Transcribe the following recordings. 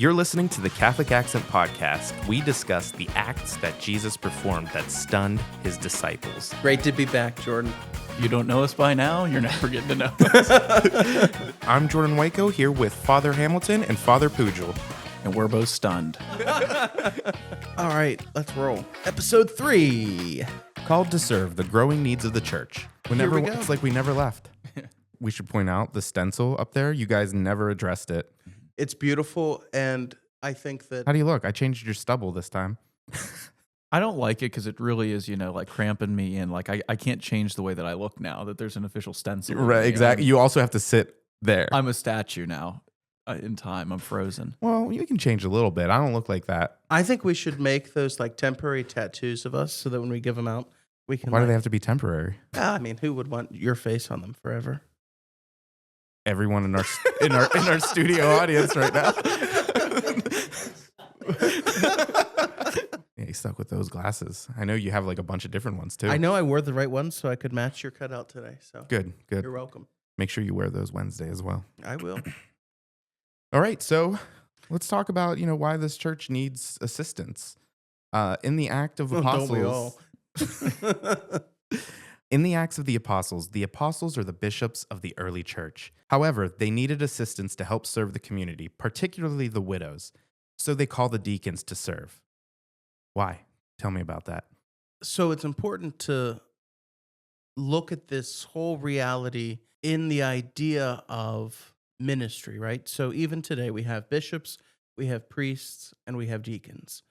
You're listening to the Catholic Accent Podcast. We discuss the acts that Jesus performed that stunned his disciples. Great to be back, Jordan. If you don't know us by now, you're never getting to know us. I'm Jordan Waco here with Father Hamilton and Father Poojo. And we're both stunned. All right, let's roll. Episode 3. Called to serve the growing needs of the church. Here we go. It's like we never left. We should point out the stencil up there. You guys never addressed it. It's beautiful, and I think that... How do you look? I changed your stubble this time. I don't like it because it really is, like cramping me in. Like I can't change the way that I look now that there's an official stencil. Right, exactly. You also have to sit there. I'm a statue now. In time, I'm frozen. Well, you can change a little bit. I don't look like that. I think we should make those like temporary tattoos of us so that when we give them out, we can... Why do they have to be temporary? I mean, who would want your face on them forever? Everyone in our in our studio audience right now. Yeah, you stuck with those glasses. I know you have like a bunch of different ones too. I know I wore the right ones so I could match your cutout today. So Good. You're welcome. Make sure you wear those Wednesday as well. I will. All right, so let's talk about why this church needs assistance. In the Act of Apostles, Don't we all? In the Acts of the Apostles are the bishops of the early church. However, they needed assistance to help serve the community, particularly the widows. So they call the deacons to serve. Why? Tell me about that. So it's important to look at this whole reality in the idea of ministry, right? So even today we have bishops, we have priests, and we have deacons.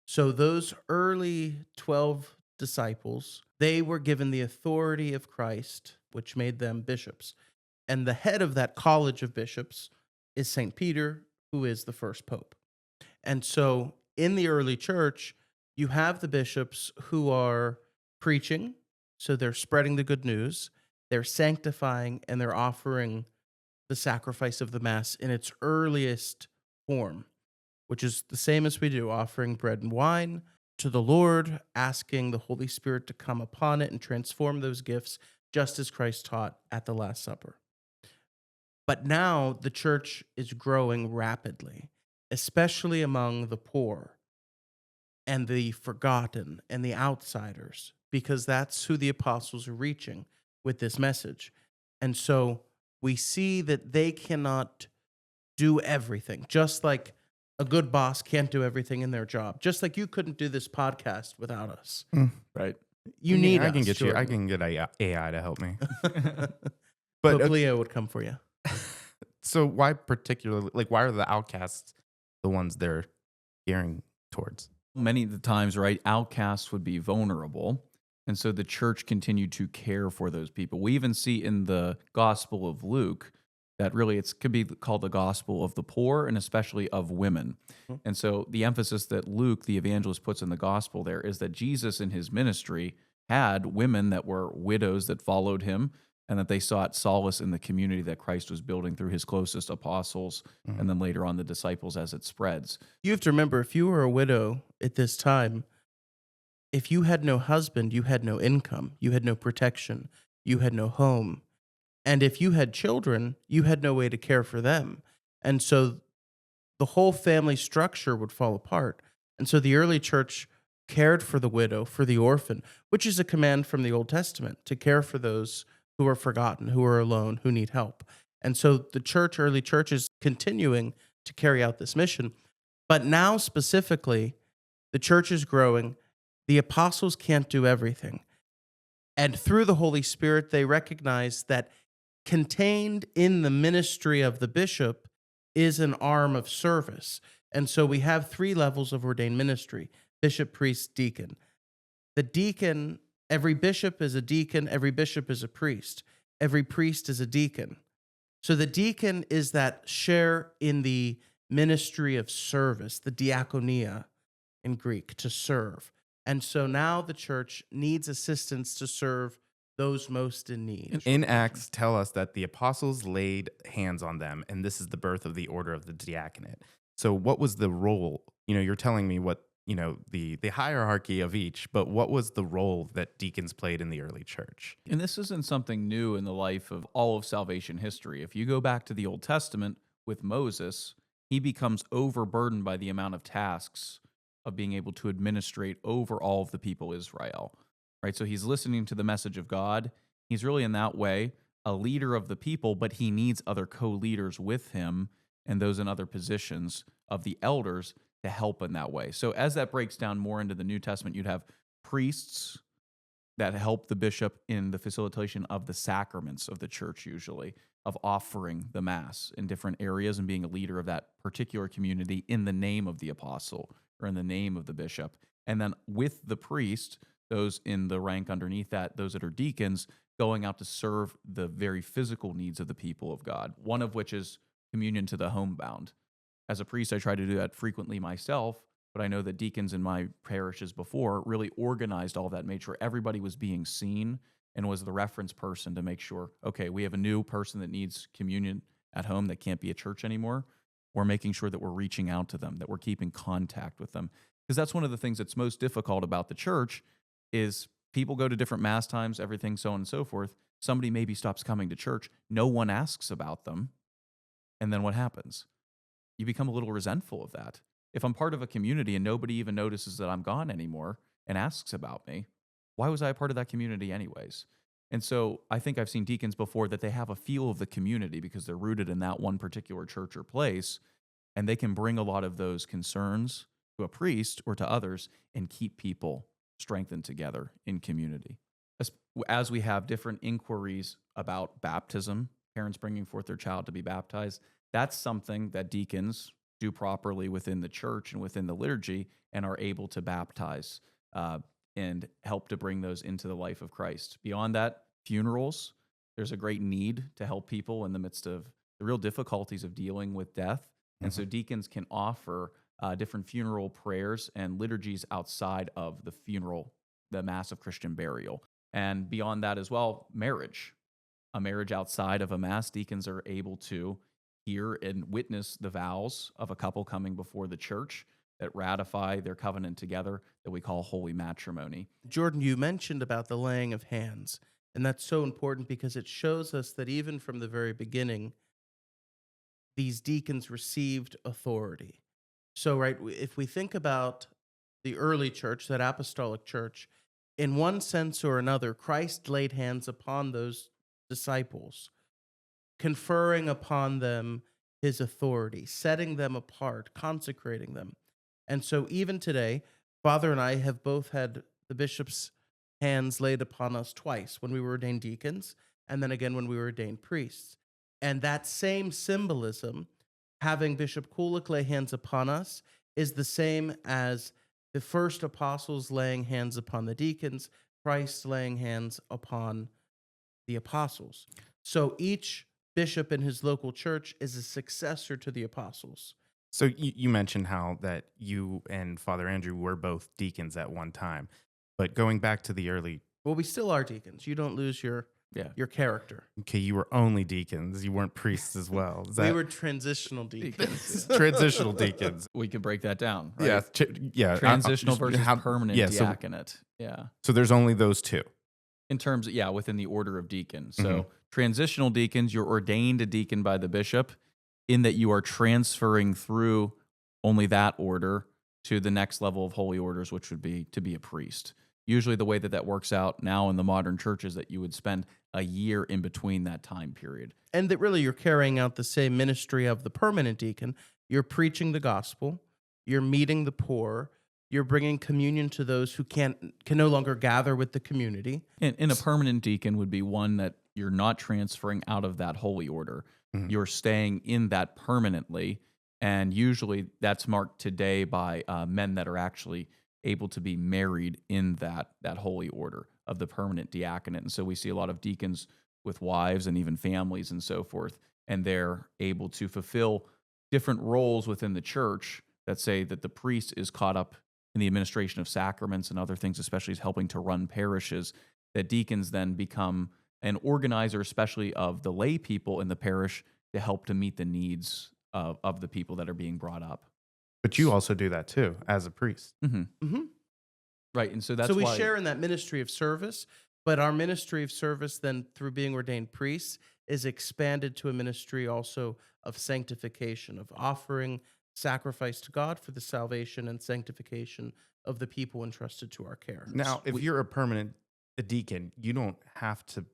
So those early 12 disciples, they were given the authority of Christ, which made them bishops. And the head of that college of bishops is St. Peter, who is the first pope. And so in the early church, you have the bishops who are preaching, so they're spreading the good news, they're sanctifying, and they're offering the sacrifice of the Mass in its earliest form, which is the same as we do, offering bread and wine to the Lord, asking the Holy Spirit to come upon it and transform those gifts, just as Christ taught at the Last Supper. But now the church is growing rapidly, especially among the poor and the forgotten and the outsiders, because that's who the apostles are reaching with this message. And so we see that they cannot do everything, just like a good boss can't do everything in their job, just like you couldn't do this podcast without us. Right. You need us. I can get AI to help me. But Leo would come for you. So why particularly, why are the outcasts the ones they're gearing towards? Many of the times, right, outcasts would be vulnerable. And so the church continued to care for those people. We even see in the Gospel of Luke that really it could be called the gospel of the poor and especially of women. Mm-hmm. And so the emphasis that Luke, the evangelist, puts in the gospel there is that Jesus in his ministry had women that were widows that followed him and that they sought solace in the community that Christ was building through his closest apostles and then later on the disciples as it spreads. You have to remember, if you were a widow at this time, if you had no husband, you had no income, you had no protection, you had no home. And if you had children, you had no way to care for them. And so the whole family structure would fall apart. And so the early church cared for the widow, for the orphan, which is a command from the Old Testament, to care for those who are forgotten, who are alone, who need help. And so the early church is continuing to carry out this mission. But now specifically, the church is growing. The apostles can't do everything. And through the Holy Spirit, they recognize that contained in the ministry of the bishop is an arm of service. And so we have 3 levels of ordained ministry: bishop, priest, deacon. The deacon, every bishop is a deacon, every bishop is a priest, every priest is a deacon. So the deacon is that share in the ministry of service, the diaconia in Greek, to serve. And so now the church needs assistance to serve those most in need. In Acts, tell us that the apostles laid hands on them, and this is the birth of the order of the diaconate. So what was the role? You're telling me what, the hierarchy of each, but what was the role that deacons played in the early church? And this isn't something new in the life of all of salvation history. If you go back to the Old Testament with Moses, he becomes overburdened by the amount of tasks of being able to administrate over all of the people Israel, right? So he's listening to the message of God. He's really in that way a leader of the people, but he needs other co-leaders with him and those in other positions of the elders to help in that way. So as that breaks down more into the New Testament, you'd have priests that help the bishop in the facilitation of the sacraments of the church, usually, of offering the Mass in different areas and being a leader of that particular community in the name of the apostle or in the name of the bishop. And then with the priest, those in the rank underneath that, those that are deacons, going out to serve the very physical needs of the people of God, one of which is communion to the homebound. As a priest, I try to do that frequently myself, but I know that deacons in my parishes before really organized all that, made sure everybody was being seen and was the reference person to make sure, okay, we have a new person that needs communion at home that can't be at church anymore. We're making sure that we're reaching out to them, that we're keeping contact with them. Because that's one of the things that's most difficult about the church is people go to different Mass times, everything, so on and so forth. Somebody maybe stops coming to church. No one asks about them. And then what happens? You become a little resentful of that. If I'm part of a community and nobody even notices that I'm gone anymore and asks about me, why was I a part of that community anyways? And so I think I've seen deacons before that they have a feel of the community because they're rooted in that one particular church or place, and they can bring a lot of those concerns to a priest or to others and keep people strengthened together in community. As we have different inquiries about baptism, parents bringing forth their child to be baptized, that's something that deacons do properly within the church and within the liturgy and are able to baptize and help to bring those into the life of Christ. Beyond that, funerals, there's a great need to help people in the midst of the real difficulties of dealing with death. And so deacons can offer different funeral prayers and liturgies outside of the funeral, the Mass of Christian burial. And beyond that as well, marriage. A marriage outside of a Mass, deacons are able to hear and witness the vows of a couple coming before the church that ratify their covenant together that we call holy matrimony. Jordan, you mentioned about the laying of hands, and that's so important because it shows us that even from the very beginning, these deacons received authority. So, right, if we think about the early church, that apostolic church, in one sense or another, Christ laid hands upon those disciples, conferring upon them his authority, setting them apart, consecrating them. And so even today, Father and I have both had the bishop's hands laid upon us twice, when we were ordained deacons, and then again when we were ordained priests. And that same symbolism, having Bishop Kulik lay hands upon us, is the same as the first apostles laying hands upon the deacons, Christ laying hands upon the apostles. So each bishop in his local church is a successor to the apostles. So you mentioned how that you and Father Andrew were both deacons at one time, but going back to the early, Well, we still are deacons. You don't lose your character. okay, you were only deacons. You weren't priests as well. Is that We were transitional deacons. transitional deacons? We could break that down, right? Yeah. Transitional versus how- permanent yeah, so- diaconate. Yeah. So there's only those two. In terms of, within the order of deacons. So transitional deacons, you're ordained a deacon by the bishop in that you are transferring through only that order to the next level of holy orders, which would be to be a priest. Usually the way that that works out now in the modern church is that you would spend a year in between that time period. And that really you're carrying out the same ministry of the permanent deacon. You're preaching the gospel. You're meeting the poor. You're bringing communion to those who can no longer gather with the community. And a permanent deacon would be one that you're not transferring out of that holy order. You're staying in that permanently. And usually that's marked today by men that are actually able to be married in that holy order of the permanent diaconate. And so we see a lot of deacons with wives and even families and so forth, and they're able to fulfill different roles within the church that say that the priest is caught up in the administration of sacraments and other things, especially as helping to run parishes, that deacons then become an organizer, especially of the lay people in the parish, to help to meet the needs of the people that are being brought up. But you also do that too as a priest. Right, and so that's so we why share in that ministry of service, but our ministry of service then through being ordained priests is expanded to a ministry also of sanctification, of offering sacrifice to God for the salvation and sanctification of the people entrusted to our care. Now, if We, you're a deacon, you don't have to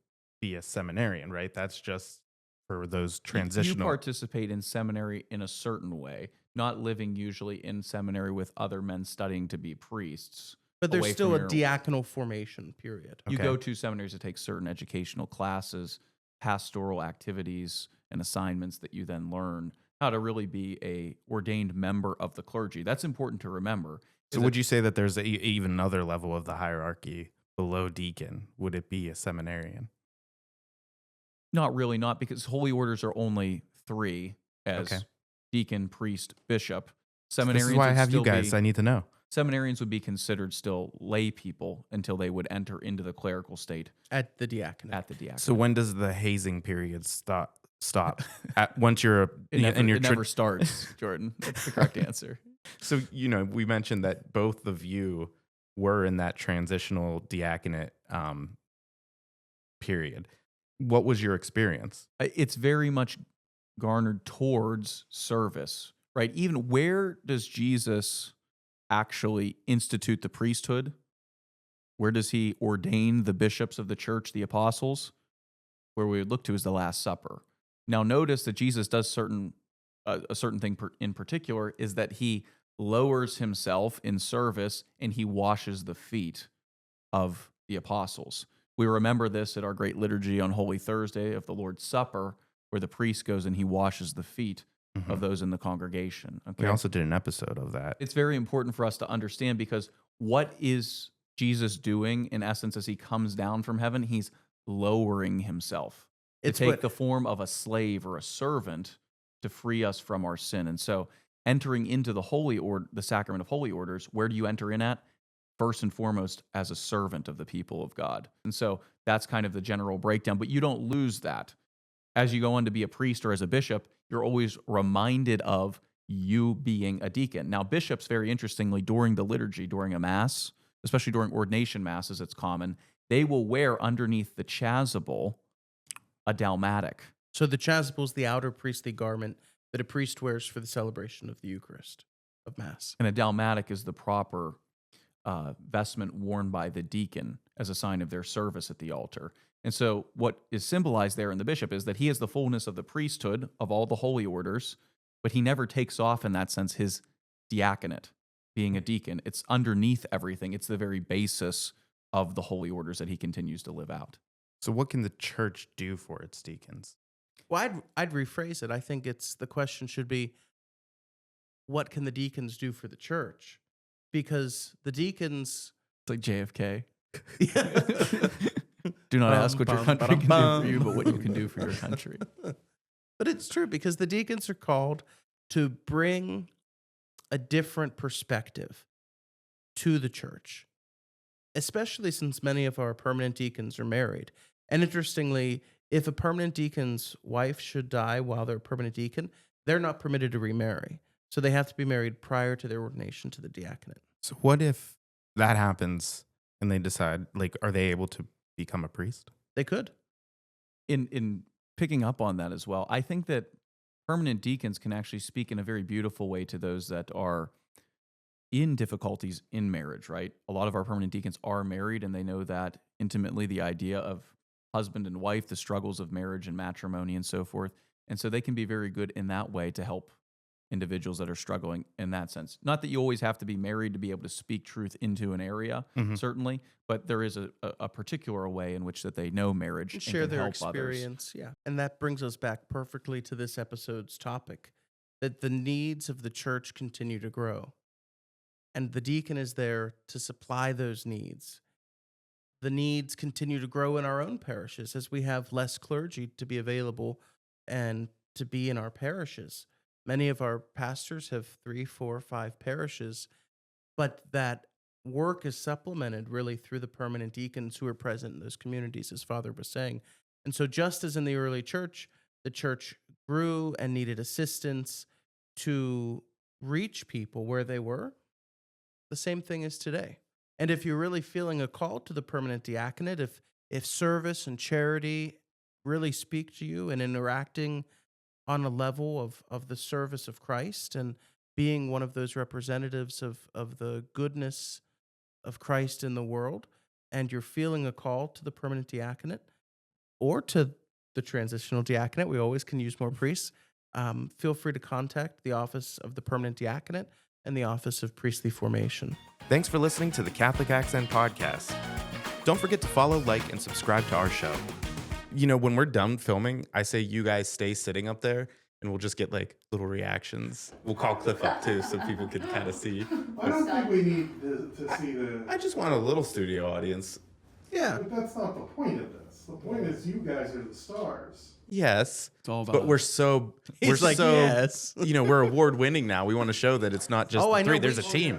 be a seminarian, right? That's just for those you transitional. participate in seminary in a certain way, not living usually in seminary with other men studying to be priests. But there's Away still from a your diaconal formation period. You Okay. go to seminaries to take certain educational classes, pastoral activities, and assignments that you then learn how to really be a ordained member of the clergy. That's important to remember. So would you say that there's even another level of the hierarchy below deacon? Would it be a seminarian? Not really, not because holy orders are only 3 as Okay. deacon, priest, bishop. So this is Seminarians why I would have you still guys. be I need to know. seminarians would be considered still lay people until they would enter into the clerical state At the diaconate. at the diaconate. So when does the hazing period stop? Once you're It never starts, Jordan. That's the correct answer. So we mentioned that both of you were in that transitional diaconate period. What was your experience? It's very much garnered towards service, right? Even where does Jesus actually institute the priesthood? Where does he ordain the bishops of the church, the apostles? Where we would look to is the Last Supper. Now, notice that Jesus does a certain thing in particular is that he lowers himself in service and he washes the feet of the apostles. We remember this at our great liturgy on Holy Thursday of the Lord's Supper, where the priest goes and he washes the feet of those in the congregation. Okay? We also did an episode of that. It's very important for us to understand because what is Jesus doing in essence as he comes down from heaven? He's lowering himself to It's take what- the form of a slave or a servant to free us from our sin. And so entering into the sacrament of holy orders, where do you enter in at? First and foremost, as a servant of the people of God. And so that's kind of the general breakdown, but you don't lose that. As you go on to be a priest or as a bishop, you're always reminded of you being a deacon. Now, bishops, very interestingly, during the liturgy, during a mass, especially during ordination masses, it's common, they will wear underneath the chasuble a dalmatic. So the chasuble is the outer priestly garment that a priest wears for the celebration of the Eucharist, of Mass. And a dalmatic is the proper vestment worn by the deacon as a sign of their service at the altar. And so what is symbolized there in the bishop is that he is the fullness of the priesthood of all the holy orders, but he never takes off in that sense his diaconate, being a deacon. It's underneath everything. It's the very basis of the holy orders that he continues to live out. So what can the church do for its deacons? Well, I'd rephrase it. I think the question should be, what can the deacons do for the church? Because the deacons... It's like JFK. Do not ask what your country can do for you, but what you can do for your country. But it's true, because the deacons are called to bring a different perspective to the church, especially since many of our permanent deacons are married. And interestingly, if a permanent deacon's wife should die while they're a permanent deacon, they're not permitted to remarry. So they have to be married prior to their ordination to the diaconate. So what if that happens and they decide, are they able to become a priest? They could. In picking up on that as well, I think that permanent deacons can actually speak in a very beautiful way to those that are in difficulties in marriage, right? A lot of our permanent deacons are married and they know that intimately, the idea of husband and wife, the struggles of marriage and matrimony and so forth. And so they can be very good in that way to help individuals that are struggling in that sense. Not that you always have to be married to be able to speak truth into an area, certainly, but there is a particular way in which that they know marriage and share can their help experience. Yeah. And that brings us back perfectly to this episode's topic, that the needs of the church continue to grow. And the deacon is there to supply those needs. The needs continue to grow in our own parishes as we have less clergy to be available and to be in our parishes. Many of our pastors have 3, 4, 5 parishes, but that work is supplemented really through the permanent deacons who are present in those communities, as Father was saying. And so just as in the early church, the church grew and needed assistance to reach people where they were, the same thing is today. And if you're really feeling a call to the permanent diaconate, if service and charity really speak to you and interacting on a level of the service of Christ and being one of those representatives of the goodness of Christ in the world, and you're feeling a call to the permanent diaconate or to the transitional diaconate, we always can use more priests. Feel free to contact the office of the permanent diaconate and the office of priestly formation. Thanks for listening to the Catholic Accent Podcast. Don't forget to follow, like, and subscribe to our show. You know, when we're done filming, I say you guys stay sitting up there and we'll just get like little reactions. We'll call Cliff up too so people can kind of see. I don't think we need to see the. I just want a little studio audience. Yeah. But that's not the point of this. The point is you guys are the stars. Yes. It's all about But we're so He's like, yes. you know, we're award winning now. We want to show that it's not just Oh, I the three. know. There's a team.